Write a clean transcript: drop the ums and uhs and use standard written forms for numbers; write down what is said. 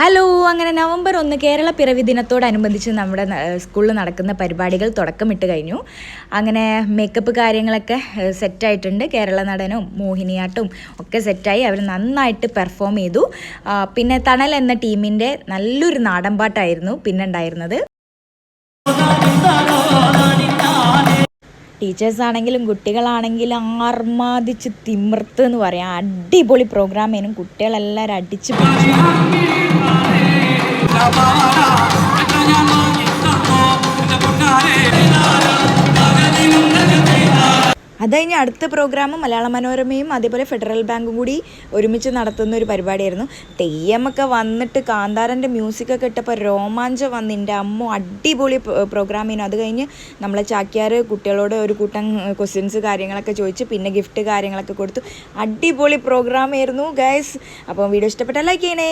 Hello, അങ്ങനെ November 1 Kerala പിറവി ദിനത്തോടനുബന്ധിച്ച് നമ്മുടെ സ്കൂളിൽ നടക്കുന്ന പരിപാടികൾ തുടക്കമിട്ട് കഴിഞ്ഞു. അങ്ങനെ മേക്കപ്പ് കാര്യങ്ങളൊക്കെ സെറ്റായിട്ടുണ്ട്. കേരള നടനും മോഹിനിയാട്ടും ഒക്കെ സെറ്റായി. അവർ നന്നായിട്ട് പെർഫോം ചെയ്തു. പിന്നെ തണൽ എന്ന ടീമിൻ്റെ നല്ലൊരു നാടൻ പാട്ടായിരുന്നു പിന്നെ ഉണ്ടായിരുന്നത്. ടീച്ചേഴ്സാണെങ്കിലും കുട്ടികളാണെങ്കിലും ആർമാദിച്ച് തിമിർത്ത് എന്ന് പറയാം. അടിപൊളി പ്രോഗ്രാമേനും. കുട്ടികളെല്ലാവരും അടിച്ച് പിടിച്ചു. അത് കഴിഞ്ഞ് അടുത്ത പ്രോഗ്രാം മലയാള മനോരമയും അതേപോലെ ഫെഡറൽ ബാങ്കും കൂടി ഒരുമിച്ച് നടത്തുന്ന ഒരു പരിപാടിയായിരുന്നു. തെയ്യമൊക്കെ വന്നിട്ട് കാന്താരൻ്റെ മ്യൂസിക്കൊക്കെ ഇട്ടപ്പോൾ രോമാഞ്ചം വന്ന് എൻ്റെ അമ്മ അടിപൊളി പ്രോഗ്രാമിനും. അത് കഴിഞ്ഞ് നമ്മളെ ചാക്യാർ കുട്ടികളോട് ഒരു കൂട്ടം ക്വസ്റ്റ്യൻസ് കാര്യങ്ങളൊക്കെ ചോദിച്ച് പിന്നെ ഗിഫ്റ്റ് കാര്യങ്ങളൊക്കെ കൊടുത്തു. അടിപൊളി പ്രോഗ്രാമായിരുന്നു ഗൈസ്. അപ്പോൾ വീഡിയോ ഇഷ്ടപ്പെട്ടാൽ ലൈക്ക് ചെയ്യണേ.